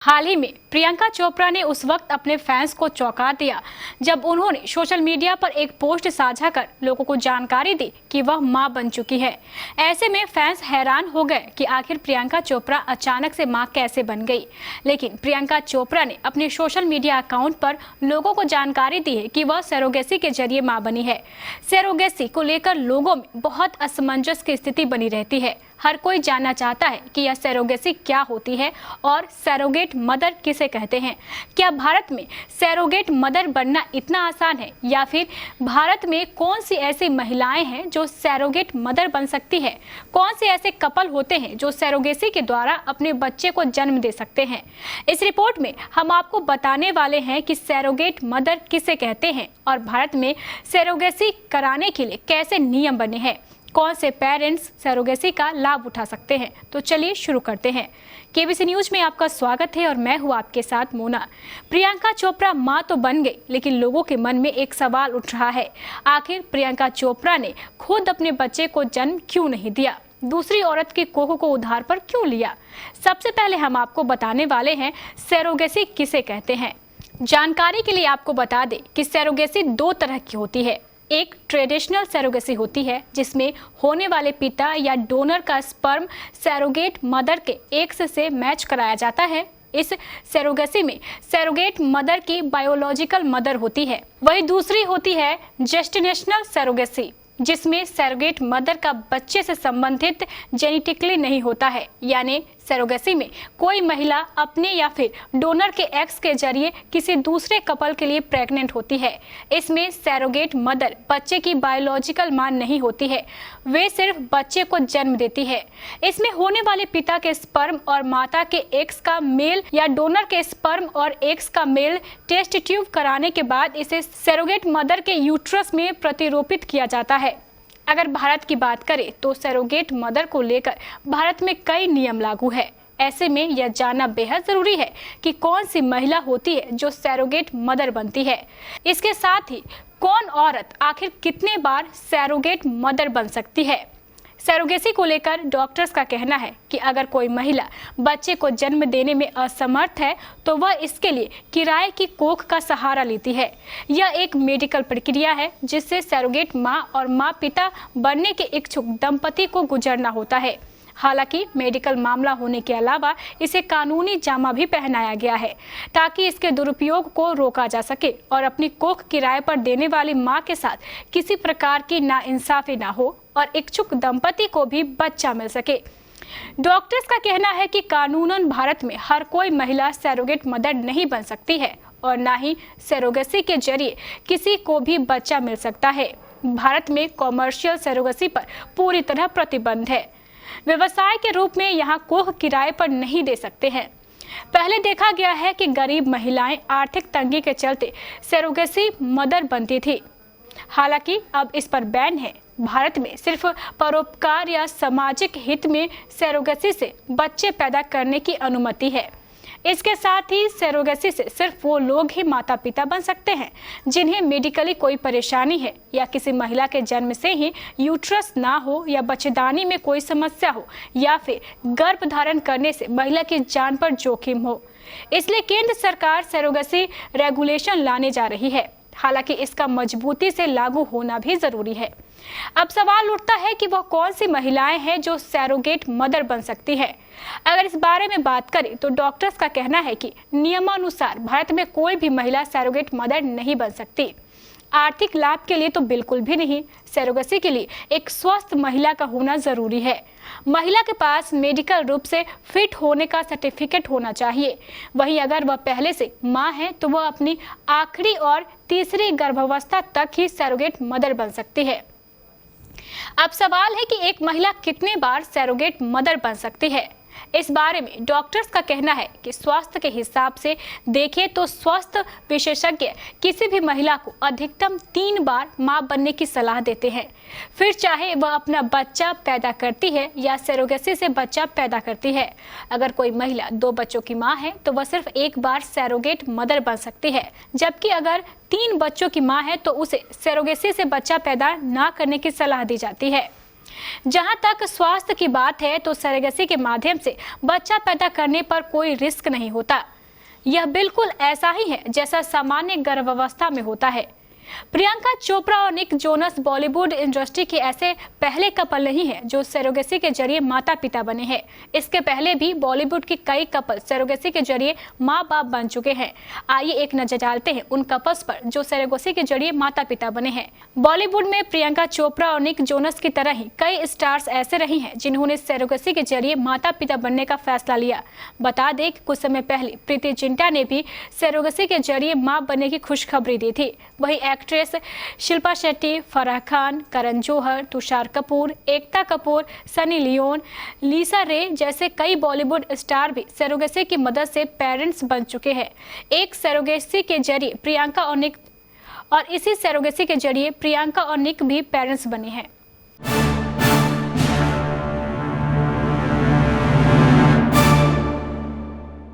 हाल ही में प्रियंका चोपड़ा ने उस वक्त अपने फैंस को चौंका दिया जब उन्होंने सोशल मीडिया पर एक पोस्ट साझा कर लोगों को जानकारी दी कि वह मां बन चुकी है। ऐसे में फैंस हैरान हो गए कि आखिर प्रियंका चोपड़ा अचानक से मां कैसे बन गई। लेकिन प्रियंका चोपड़ा ने अपने सोशल मीडिया अकाउंट पर लोगों को जानकारी दी है कि वह सरोगेसी के जरिए मां बनी है। सरोगेसी को लेकर लोगों में बहुत असमंजस की स्थिति बनी रहती है। हर कोई जानना चाहता है कि यह सरोगेसी क्या होती है और सरोगेट मदर किसे कहते हैं। क्या भारत में सरोगेट मदर बनना इतना आसान है या फिर भारत में कौन सी ऐसी महिलाएं हैं जो सरोगेट मदर बन सकती है? कौन से ऐसे कपल होते हैं जो सरोगेसी के द्वारा अपने बच्चे को जन्म दे सकते हैं? इस रिपोर्ट में हम आपको बताने वाले हैं कि सरोगेट मदर किसे कहते हैं और भारत में सरोगेसी कराने के लिए कैसे नियम बने हैं। कौन से पेरेंट्स सरोगेसी का लाभ उठा सकते हैं। तो चलिए शुरू करते हैं। केबीसी न्यूज में आपका स्वागत है और मैं हूं आपके साथ मोना। प्रियंका चोपड़ा मां तो बन गई, लेकिन लोगों के मन में एक सवाल उठ रहा है, आखिर प्रियंका चोपड़ा ने खुद अपने बच्चे को जन्म क्यों नहीं दिया, दूसरी औरत की कोख को उधार पर क्यों लिया? सबसे पहले हम आपको बताने वाले हैं सरोगेसी किसे कहते हैं। जानकारी के लिए आपको बता दें कि सरोगेसी दो तरह की होती है। एक ट्रेडिशनल सरोगेसी होती है जिसमें होने वाले पिता या डोनर का स्पर्म सरोगेट मदर के एग्स से मैच कराया जाता है। इस सरोगेसी में सरोगेट मदर की बायोलॉजिकल मदर होती है। वही दूसरी होती है जेस्टिनेशनल सरोगेसी, जिसमें सरोगेट मदर का बच्चे से संबंधित जेनेटिकली नहीं होता है। यानी सरोगेसी में कोई महिला अपने या फिर डोनर के एक्स के जरिए किसी दूसरे कपल के लिए प्रेग्नेंट होती है। इसमें सरोगेट मदर बच्चे की बायोलॉजिकल मां नहीं होती है, वे सिर्फ बच्चे को जन्म देती है। इसमें होने वाले पिता के स्पर्म और माता के एक्स का मेल या डोनर के स्पर्म और एक्स का मेल टेस्ट ट्यूब कराने के बाद इसे सरोगेट मदर के यूट्रस में प्रतिरूपित किया जाता है। अगर भारत की बात करें तो सरोगेट मदर को लेकर भारत में कई नियम लागू है। ऐसे में यह जानना बेहद जरूरी है कि कौन सी महिला होती है जो सरोगेट मदर बनती है। इसके साथ ही कौन औरत आखिर कितने बार सरोगेट मदर बन सकती है। सरोगेसी को लेकर डॉक्टर्स का कहना है कि अगर कोई महिला बच्चे को जन्म देने में असमर्थ है तो वह इसके लिए किराए की कोख का सहारा लेती है। यह एक मेडिकल प्रक्रिया है जिससे सरोगेट मां और मां पिता बनने के इच्छुक दंपति को गुजरना होता है। हालांकि मेडिकल मामला होने के अलावा इसे कानूनी जामा भी पहनाया गया है ताकि इसके दुरुपयोग को रोका जा सके और अपनी कोख किराए पर देने वाली मां के साथ किसी प्रकार की नाइंसाफी ना हो और इच्छुक दंपति को भी बच्चा मिल सके। डॉक्टर्स का कहना है कि कानूनन भारत में हर कोई महिला सरोगेट मदर नहीं बन सकती है और ना ही सरोगेसी के जरिए किसी को भी बच्चा मिल सकता है। भारत में कॉमर्शियल सरोगेसी पर पूरी तरह प्रतिबंध है। व्यवसाय के रूप में यहाँ कोख किराए पर नहीं दे सकते हैं। पहले देखा गया है कि गरीब महिलाएं आर्थिक तंगी के चलते सरोगेसी मदर बनती थी, हालांकि अब इस पर बैन है। भारत में सिर्फ परोपकार या सामाजिक हित में सरोगेसी से बच्चे पैदा करने की अनुमति है। इसके साथ ही सरोगेसी से सिर्फ वो लोग ही माता पिता बन सकते हैं जिन्हें मेडिकली कोई परेशानी है या किसी महिला के जन्म से ही यूट्रस ना हो या बच्चेदानी में कोई समस्या हो या फिर गर्भ धारण करने से महिला की जान पर जोखिम हो। इसलिए केंद्र सरकार सरोगेसी रेगुलेशन लाने जा रही है। हालांकि इसका मजबूती से लागू होना भी जरूरी है। अब सवाल उठता है कि वह कौन सी महिलाएं हैं जो सरोगेट मदर बन सकती है। अगर इस बारे में बात करें तो डॉक्टर्स का कहना है कि नियमानुसार भारत में कोई भी महिला सरोगेट मदर नहीं बन सकती। आर्थिक लाभ के लिए तो बिल्कुल भी नहीं। सरोगेसी के लिए एक स्वस्थ महिला का होना जरूरी है। महिला के पास मेडिकल रूप से फिट होने का सर्टिफिकेट होना चाहिए। वहीं अगर वह पहले से मां है तो वह अपनी आखिरी और तीसरी गर्भावस्था तक ही सरोगेट मदर बन सकती है। अब सवाल है कि एक महिला कितने बार सरोगेट मदर बन सकती है। इस बारे में डॉक्टर्स का कहना है कि स्वास्थ्य के हिसाब से देखें तो स्वास्थ्य विशेषज्ञ किसी भी महिला को अधिकतम 3 बार मां बनने की सलाह देते हैं, फिर चाहे वह अपना बच्चा पैदा करती है या सरोगेसी से बच्चा पैदा करती है। अगर कोई महिला 2 बच्चों की मां है तो वह सिर्फ 1 बार सरोगेट मदर बन सकती है, जबकि अगर 3 बच्चों की मां है तो उसे सरोगेसी से बच्चा पैदा ना करने की सलाह दी जाती है। जहां तक स्वास्थ्य की बात है तो सरेगसी के माध्यम से बच्चा पैदा करने पर कोई रिस्क नहीं होता। यह बिल्कुल ऐसा ही है जैसा सामान्य गर्भावस्था में होता है। प्रियंका चोपड़ा और निक जोनस बॉलीवुड इंडस्ट्री के ऐसे पहले कपल नहीं है जो सरोगेसी के जरिए माता पिता बने हैं। इसके पहले भी बॉलीवुड के कई कपल सरोगेसी के जरिए माँ बाप बन चुके हैं। आइए एक नजर डालते हैं उन कपल्स पर जो सरोगेसी के जरिए माता पिता बने हैं। बॉलीवुड में प्रियंका चोपड़ा और निक जोनस की तरह ही कई स्टार्स ऐसे रही हैं जिन्होंने सरोगेसी के जरिए माता पिता बनने का फैसला लिया। बता दें कि कुछ समय पहले प्रीति जिंटा ने भी सरोगेसी के जरिए मां बनने की खुशखबरी दी थी। वहीं actress Shilpa Shetty, Farah Khan, Karan Johar, Tushar Kapoor, Ekta Kapoor, Sunny Leone, लीसा रे जैसे कई बॉलीवुड स्टार भी सरोगेसी की मदद से पेरेंट्स बन चुके हैं। एक सरोगेसी के जरिए प्रियंका और निक और इसी सरोगेसी के जरिए प्रियंका और निक भी पेरेंट्स बने हैं।